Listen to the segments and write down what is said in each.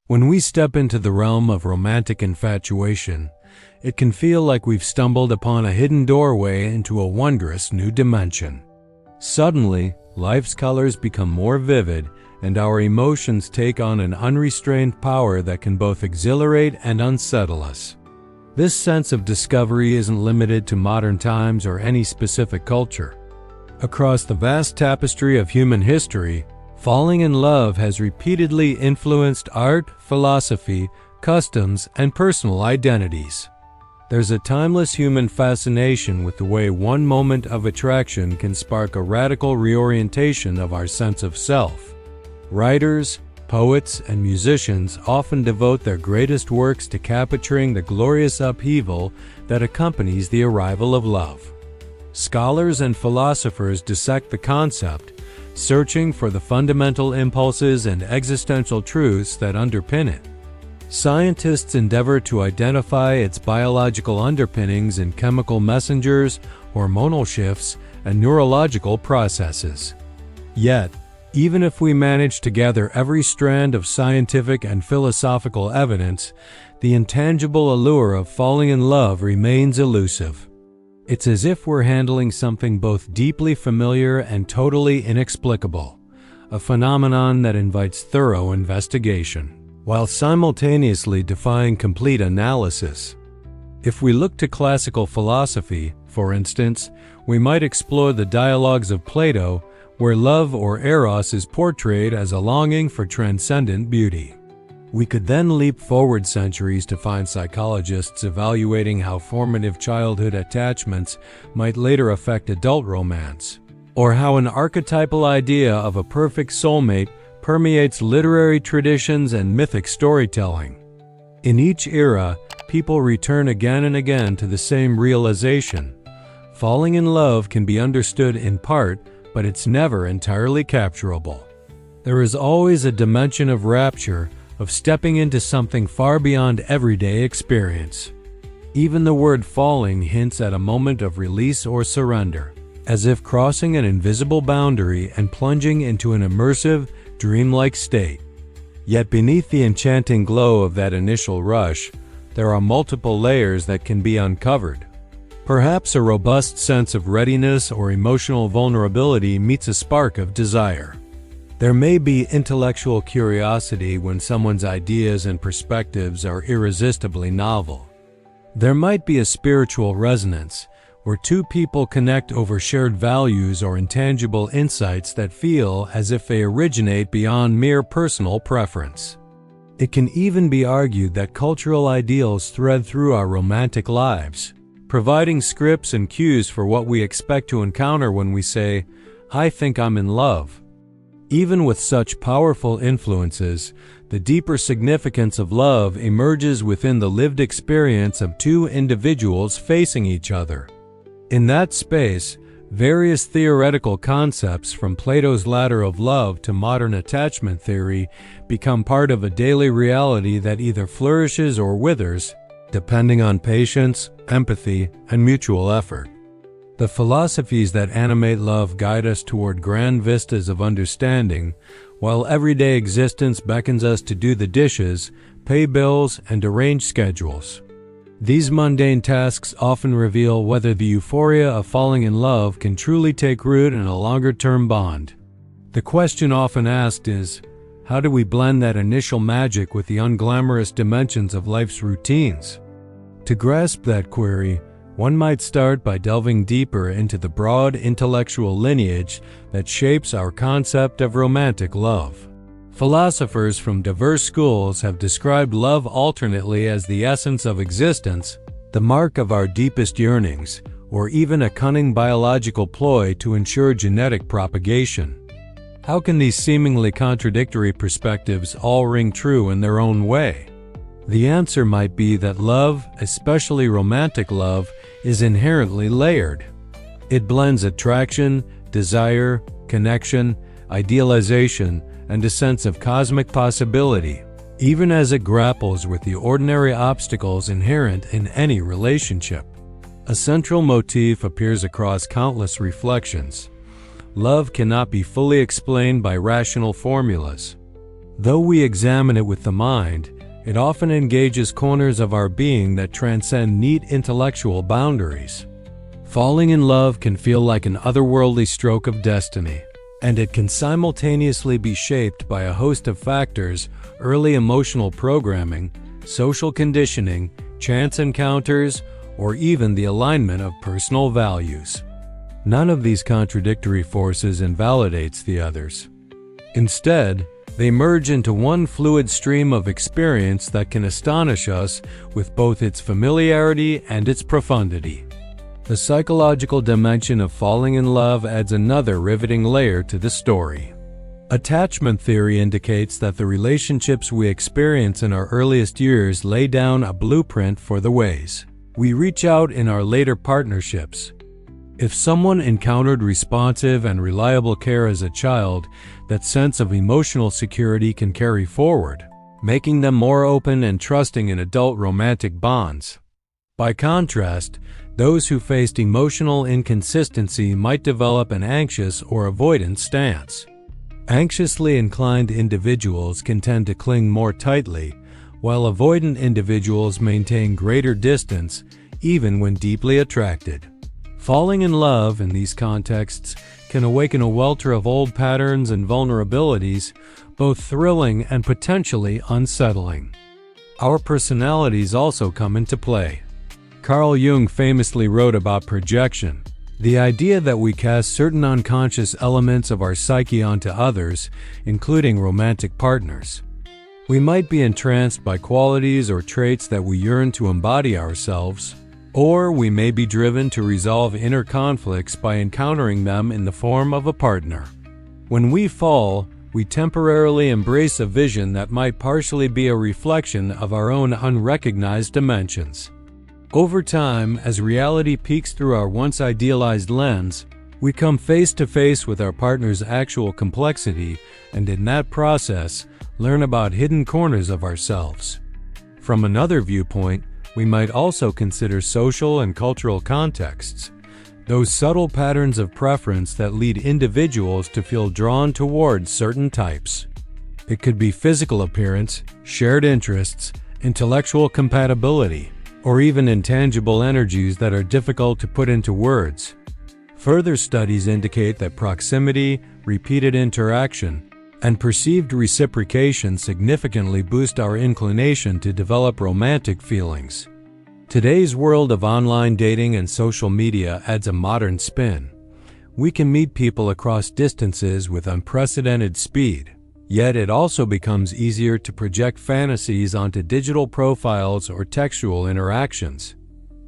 When we step into the realm of romantic infatuation, it can feel like we've stumbled upon a hidden doorway into a wondrous new dimension. Suddenly, life's colors become more vivid, and our emotions take on an unrestrained power that can both exhilarate and unsettle us. This sense of discovery isn't limited to modern times or any specific culture. Across the vast tapestry of human history, falling in love has repeatedly influenced art, philosophy, customs, and personal identities. There's a timeless human fascination with the way one moment of attraction can spark a radical reorientation of our sense of self. Writers, poets, and musicians often devote their greatest works to capturing the glorious upheaval that accompanies the arrival of love. Scholars and philosophers dissect the concept, searching for the fundamental impulses and existential truths that underpin it. Scientists endeavor to identify its biological underpinnings in chemical messengers, hormonal shifts, and neurological processes. Yet, even if we manage to gather every strand of scientific and philosophical evidence, the intangible allure of falling in love remains elusive. It's as if we're handling something both deeply familiar and totally inexplicable, a phenomenon that invites thorough investigation, while simultaneously defying complete analysis. If we look to classical philosophy, for instance, we might explore the dialogues of Plato, where love or eros is portrayed as a longing for transcendent beauty. We could then leap forward centuries to find psychologists evaluating how formative childhood attachments might later affect adult romance, or how an archetypal idea of a perfect soulmate permeates literary traditions and mythic storytelling. In each era, people return again and again to the same realization. Falling in love can be understood in part, but it's never entirely capturable. There is always a dimension of rapture, of stepping into something far beyond everyday experience. Even the word falling hints at a moment of release or surrender, as if crossing an invisible boundary and plunging into an immersive, dreamlike state. Yet beneath the enchanting glow of that initial rush, there are multiple layers that can be uncovered. Perhaps a robust sense of readiness or emotional vulnerability meets a spark of desire. There may be intellectual curiosity when someone's ideas and perspectives are irresistibly novel. There might be a spiritual resonance, where two people connect over shared values or intangible insights that feel as if they originate beyond mere personal preference. It can even be argued that cultural ideals thread through our romantic lives, providing scripts and cues for what we expect to encounter when we say, "I think I'm in love." Even with such powerful influences, the deeper significance of love emerges within the lived experience of two individuals facing each other. In that space, various theoretical concepts from Plato's ladder of love to modern attachment theory become part of a daily reality that either flourishes or withers, depending on patience, empathy, and mutual effort. The philosophies that animate love guide us toward grand vistas of understanding, while everyday existence beckons us to do the dishes, pay bills, and arrange schedules. These mundane tasks often reveal whether the euphoria of falling in love can truly take root in a longer-term bond. The question often asked is, how do we blend that initial magic with the unglamorous dimensions of life's routines? To grasp that query, one might start by delving deeper into the broad intellectual lineage that shapes our concept of romantic love. Philosophers from diverse schools have described love alternately as the essence of existence, the mark of our deepest yearnings, or even a cunning biological ploy to ensure genetic propagation. How can these seemingly contradictory perspectives all ring true in their own way? The answer might be that love, especially romantic love, is inherently layered. It blends attraction, desire, connection, idealization, and a sense of cosmic possibility, even as it grapples with the ordinary obstacles inherent in any relationship. A central motif appears across countless reflections. Love cannot be fully explained by rational formulas. Though we examine it with the mind, it often engages corners of our being that transcend neat intellectual boundaries. Falling in love can feel like an otherworldly stroke of destiny, and it can simultaneously be shaped by a host of factors: early emotional programming, social conditioning, chance encounters, or even the alignment of personal values. None of these contradictory forces invalidates the others. Instead, they merge into one fluid stream of experience that can astonish us with both its familiarity and its profundity. The psychological dimension of falling in love adds another riveting layer to the story. Attachment theory indicates that the relationships we experience in our earliest years lay down a blueprint for the ways we reach out in our later partnerships. If someone encountered responsive and reliable care as a child, that sense of emotional security can carry forward, making them more open and trusting in adult romantic bonds. By contrast, those who faced emotional inconsistency might develop an anxious or avoidant stance. Anxiously inclined individuals can tend to cling more tightly, while avoidant individuals maintain greater distance, even when deeply attracted. Falling in love in these contexts can awaken a welter of old patterns and vulnerabilities, both thrilling and potentially unsettling. Our personalities also come into play. Carl Jung famously wrote about projection, the idea that we cast certain unconscious elements of our psyche onto others, including romantic partners. We might be entranced by qualities or traits that we yearn to embody ourselves, or we may be driven to resolve inner conflicts by encountering them in the form of a partner. When we fall, we temporarily embrace a vision that might partially be a reflection of our own unrecognized dimensions. Over time, as reality peeks through our once idealized lens, we come face to face with our partner's actual complexity, and in that process, learn about hidden corners of ourselves. From another viewpoint, we might also consider social and cultural contexts, those subtle patterns of preference that lead individuals to feel drawn towards certain types. It could be physical appearance, shared interests, intellectual compatibility, or even intangible energies that are difficult to put into words. Further studies indicate that proximity, repeated interaction, and perceived reciprocation significantly boost our inclination to develop romantic feelings. Today's world of online dating and social media adds a modern spin. We can meet people across distances with unprecedented speed, yet it also becomes easier to project fantasies onto digital profiles or textual interactions.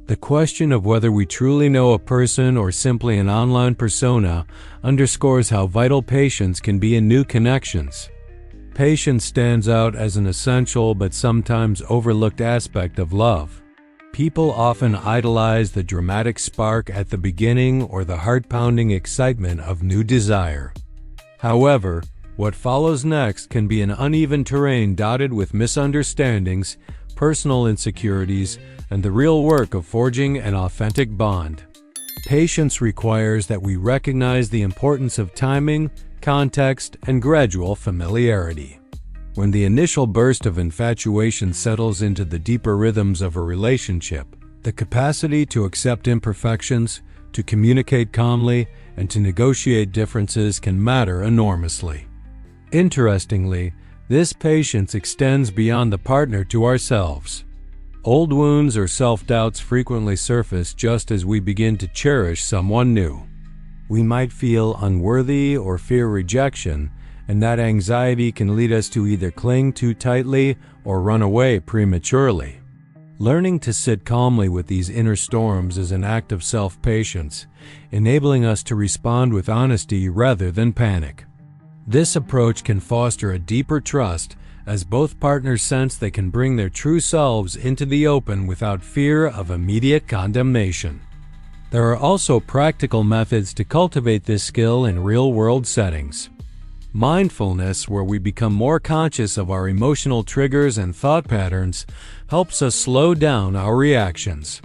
The question of whether we truly know a person or simply an online persona underscores how vital patience can be in new connections. Patience stands out as an essential but sometimes overlooked aspect of love. People often idolize the dramatic spark at the beginning or the heart-pounding excitement of new desire. However, what follows next can be an uneven terrain dotted with misunderstandings, personal insecurities, and the real work of forging an authentic bond. Patience requires that we recognize the importance of timing, context, and gradual familiarity. When the initial burst of infatuation settles into the deeper rhythms of a relationship, the capacity to accept imperfections, to communicate calmly, and to negotiate differences can matter enormously. Interestingly, this patience extends beyond the partner to ourselves. Old wounds or self-doubts frequently surface just as we begin to cherish someone new. We might feel unworthy or fear rejection, and that anxiety can lead us to either cling too tightly or run away prematurely. Learning to sit calmly with these inner storms is an act of self-patience, enabling us to respond with honesty rather than panic. This approach can foster a deeper trust as both partners sense they can bring their true selves into the open without fear of immediate condemnation. There are also practical methods to cultivate this skill in real-world settings. Mindfulness, where we become more conscious of our emotional triggers and thought patterns, helps us slow down our reactions.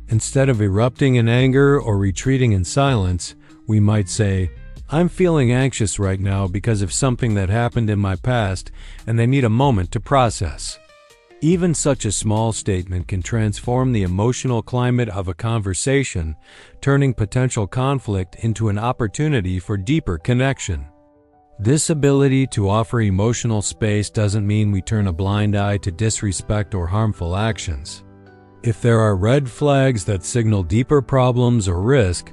Instead of erupting in anger or retreating in silence, we might say, "I'm feeling anxious right now because of something that happened in my past, and they need a moment to process." Even such a small statement can transform the emotional climate of a conversation, turning potential conflict into an opportunity for deeper connection. This ability to offer emotional space doesn't mean we turn a blind eye to disrespect or harmful actions. If there are red flags that signal deeper problems or risk,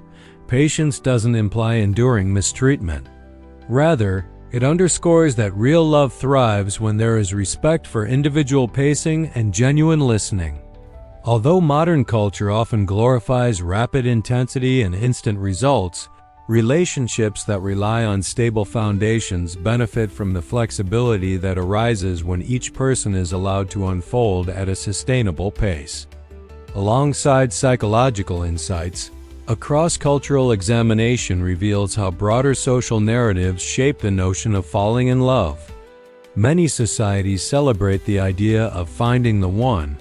patience doesn't imply enduring mistreatment. Rather, it underscores that real love thrives when there is respect for individual pacing and genuine listening. Although modern culture often glorifies rapid intensity and instant results, relationships that rely on stable foundations benefit from the flexibility that arises when each person is allowed to unfold at a sustainable pace. Alongside psychological insights, a cross-cultural examination reveals how broader social narratives shape the notion of falling in love. Many societies celebrate the idea of finding the one,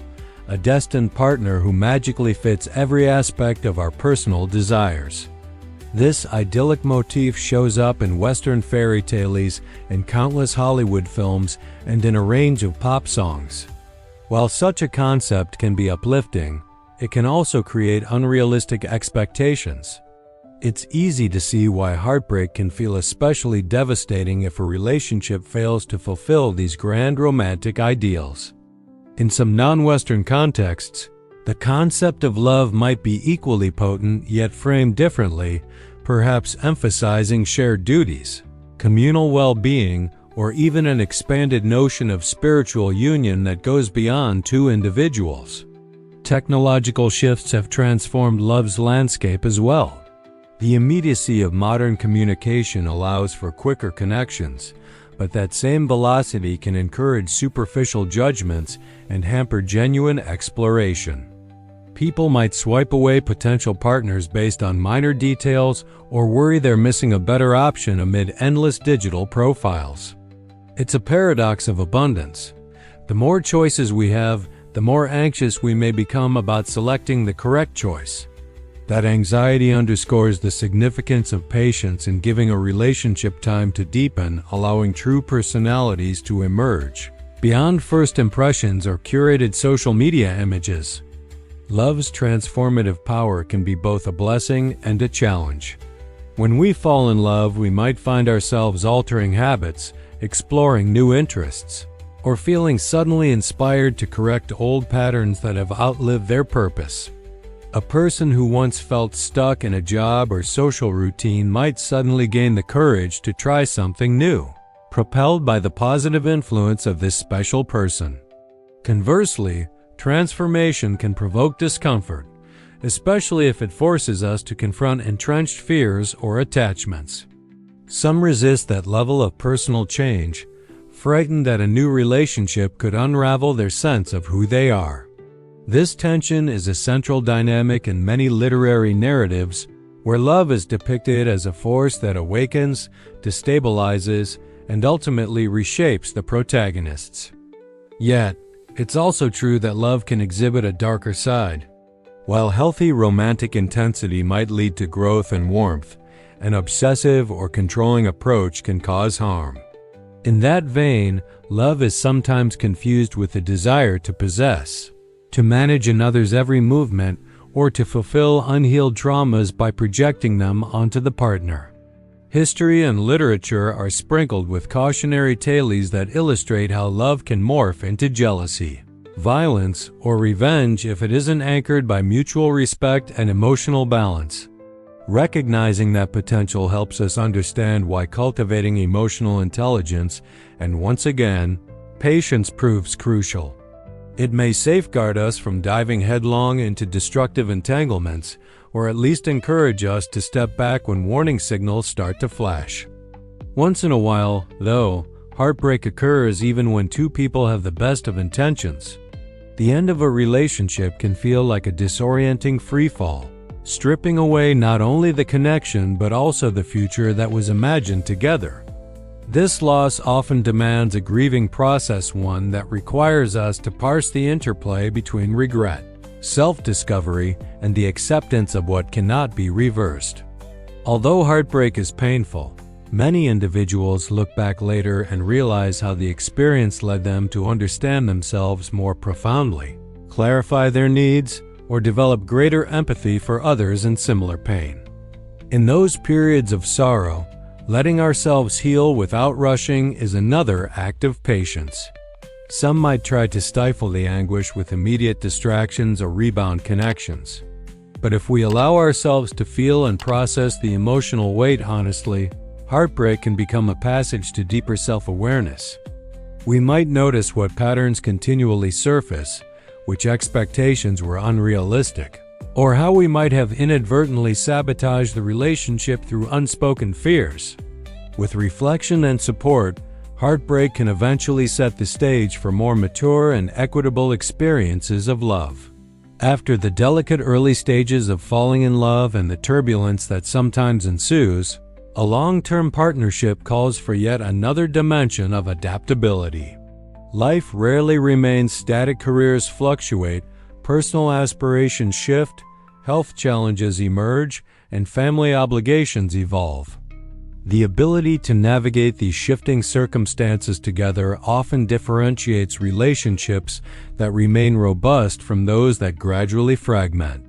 a destined partner who magically fits every aspect of our personal desires. This idyllic motif shows up in Western fairy tales, in countless Hollywood films, and in a range of pop songs. While such a concept can be uplifting, it can also create unrealistic expectations. It's easy to see why heartbreak can feel especially devastating if a relationship fails to fulfill these grand romantic ideals. In some non-Western contexts, the concept of love might be equally potent yet framed differently, perhaps emphasizing shared duties, communal well-being, or even an expanded notion of spiritual union that goes beyond two individuals. Technological shifts have transformed love's landscape as well. The immediacy of modern communication allows for quicker connections, but that same velocity can encourage superficial judgments and hamper genuine exploration. People might swipe away potential partners based on minor details or worry they're missing a better option amid endless digital profiles. It's a paradox of abundance. The more choices we have, the more anxious we may become about selecting the correct choice. That anxiety underscores the significance of patience in giving a relationship time to deepen, allowing true personalities to emerge beyond first impressions or curated social media images. Love's transformative power can be both a blessing and a challenge. When we fall in love, we might find ourselves altering habits, exploring new interests, or feeling suddenly inspired to correct old patterns that have outlived their purpose. A person who once felt stuck in a job or social routine might suddenly gain the courage to try something new, propelled by the positive influence of this special person. Conversely, transformation can provoke discomfort, especially if it forces us to confront entrenched fears or attachments. Some resist that level of personal change, frightened that a new relationship could unravel their sense of who they are. This tension is a central dynamic in many literary narratives, where love is depicted as a force that awakens, destabilizes, and ultimately reshapes the protagonists. Yet, it's also true that love can exhibit a darker side. While healthy romantic intensity might lead to growth and warmth, an obsessive or controlling approach can cause harm. In that vein, love is sometimes confused with the desire to possess, to manage another's every movement, or to fulfill unhealed traumas by projecting them onto the partner. History and literature are sprinkled with cautionary tales that illustrate how love can morph into jealousy, violence, or revenge if it isn't anchored by mutual respect and emotional balance. Recognizing that potential helps us understand why cultivating emotional intelligence, and once again, patience proves crucial. It may safeguard us from diving headlong into destructive entanglements, or at least encourage us to step back when warning signals start to flash. Once in a while, though, heartbreak occurs even when two people have the best of intentions. The end of a relationship can feel like a disorienting freefall, stripping away not only the connection but also the future that was imagined together. This loss often demands a grieving process, one that requires us to parse the interplay between regret, self-discovery, and the acceptance of what cannot be reversed. Although heartbreak is painful, many individuals look back later and realize how the experience led them to understand themselves more profoundly, clarify their needs, or develop greater empathy for others in similar pain. In those periods of sorrow, letting ourselves heal without rushing is another act of patience. Some might try to stifle the anguish with immediate distractions or rebound connections. But if we allow ourselves to feel and process the emotional weight honestly, heartbreak can become a passage to deeper self-awareness. We might notice what patterns continually surface, which expectations were unrealistic, or how we might have inadvertently sabotaged the relationship through unspoken fears. With reflection and support, heartbreak can eventually set the stage for more mature and equitable experiences of love. After the delicate early stages of falling in love and the turbulence that sometimes ensues, a long-term partnership calls for yet another dimension of adaptability. Life rarely remains static, careers fluctuate, personal aspirations shift, health challenges emerge, and family obligations evolve. The ability to navigate these shifting circumstances together often differentiates relationships that remain robust from those that gradually fragment.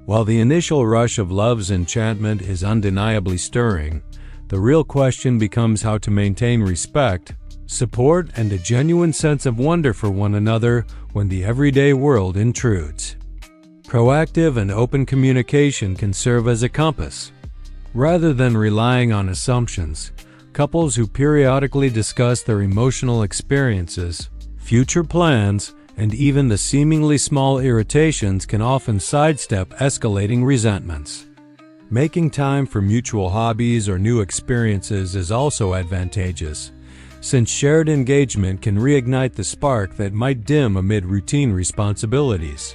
While the initial rush of love's enchantment is undeniably stirring, the real question becomes how to maintain respect, support, and a genuine sense of wonder for one another when the everyday world intrudes. Proactive and open communication can serve as a compass. Rather than relying on assumptions, couples who periodically discuss their emotional experiences, future plans, and even the seemingly small irritations can often sidestep escalating resentments. Making time for mutual hobbies or new experiences is also advantageous, since shared engagement can reignite the spark that might dim amid routine responsibilities.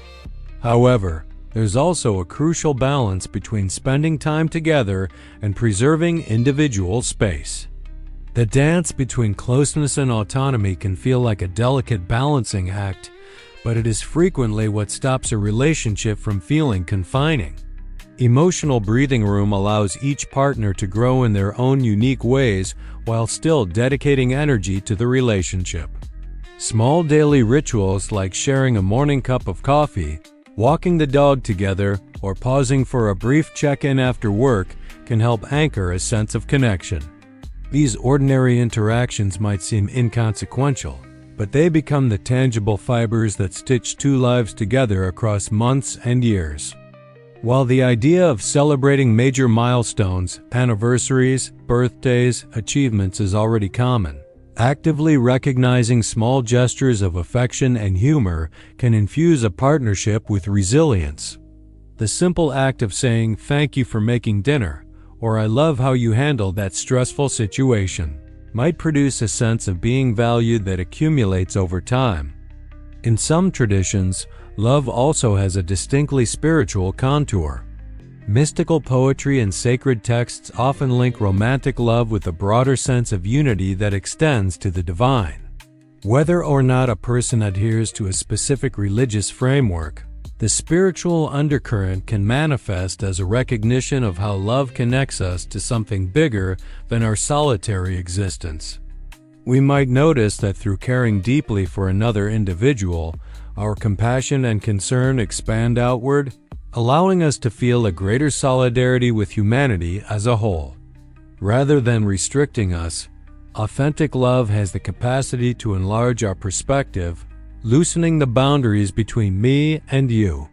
However, there's also a crucial balance between spending time together and preserving individual space. The dance between closeness and autonomy can feel like a delicate balancing act, but it is frequently what stops a relationship from feeling confining. Emotional breathing room allows each partner to grow in their own unique ways while still dedicating energy to the relationship. Small daily rituals like sharing a morning cup of coffee, walking the dog together, or pausing for a brief check-in after work can help anchor a sense of connection. These ordinary interactions might seem inconsequential, but they become the tangible fibers that stitch two lives together across months and years. While the idea of celebrating major milestones, anniversaries, birthdays, achievements is already common, actively recognizing small gestures of affection and humor can infuse a partnership with resilience. The simple act of saying, "Thank you for making dinner," or "I love how you handled that stressful situation," might produce a sense of being valued that accumulates over time. In some traditions, love also has a distinctly spiritual contour. Mystical poetry and sacred texts often link romantic love with a broader sense of unity that extends to the divine. Whether or not a person adheres to a specific religious framework, the spiritual undercurrent can manifest as a recognition of how love connects us to something bigger than our solitary existence. We might notice that through caring deeply for another individual, our compassion and concern expand outward, allowing us to feel a greater solidarity with humanity as a whole. Rather than restricting us, authentic love has the capacity to enlarge our perspective, loosening the boundaries between me and you.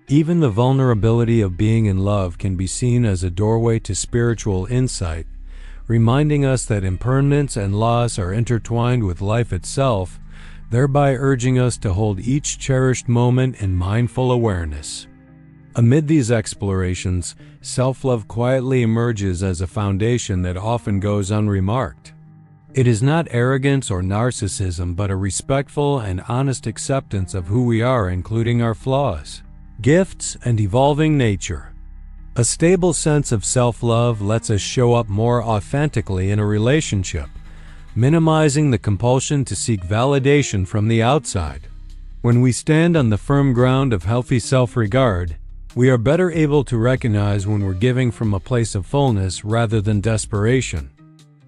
Even the vulnerability of being in love can be seen as a doorway to spiritual insight, reminding us that impermanence and loss are intertwined with life itself, thereby urging us to hold each cherished moment in mindful awareness. Amid these explorations, self-love quietly emerges as a foundation that often goes unremarked. It is not arrogance or narcissism, but a respectful and honest acceptance of who we are, including our flaws, gifts, and evolving nature. A stable sense of self-love lets us show up more authentically in a relationship, minimizing the compulsion to seek validation from the outside. When we stand on the firm ground of healthy self-regard, We are better able to recognize when we're giving from a place of fullness rather than desperation.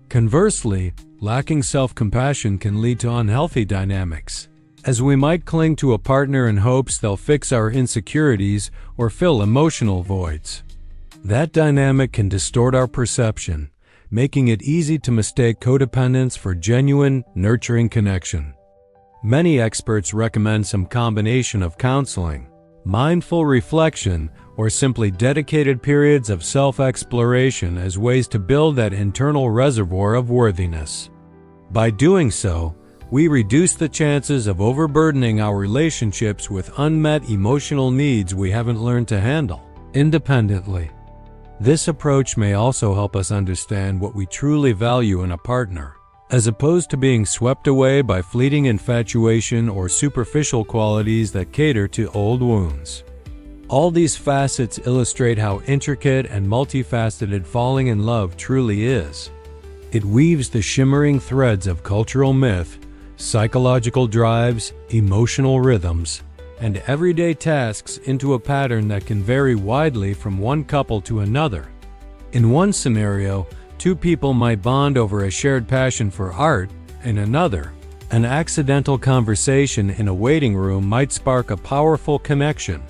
Conversely, lacking self-compassion can lead to unhealthy dynamics, as we might cling to a partner in hopes they'll fix our insecurities or fill emotional voids. That dynamic can distort our perception, making it easy to mistake codependence for genuine, nurturing connection. Many experts recommend some combination of counseling, mindful reflection, or simply dedicated periods of self-exploration as ways to build that internal reservoir of worthiness. By doing so, we reduce the chances of overburdening our relationships with unmet emotional needs we haven't learned to handle independently. This approach may also help us understand what we truly value in a partner, as opposed to being swept away by fleeting infatuation or superficial qualities that cater to old wounds. All these facets illustrate how intricate and multifaceted falling in love truly is. It weaves the shimmering threads of cultural myth, psychological drives, emotional rhythms, and everyday tasks into a pattern that can vary widely from one couple to another. In one scenario, two people might bond over a shared passion for art. In another, an accidental conversation in a waiting room might spark a powerful connection.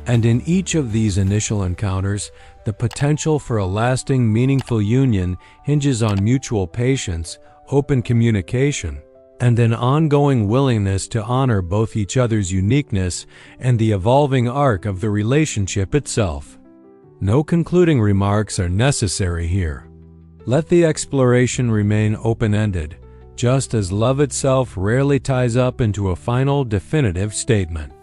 And in each of these initial encounters, the potential for a lasting, meaningful union hinges on mutual patience, open communication, and an ongoing willingness to honor both each other's uniqueness and the evolving arc of the relationship itself. No concluding remarks are necessary here. Let the exploration remain open-ended, just as love itself rarely ties up into a final definitive statement.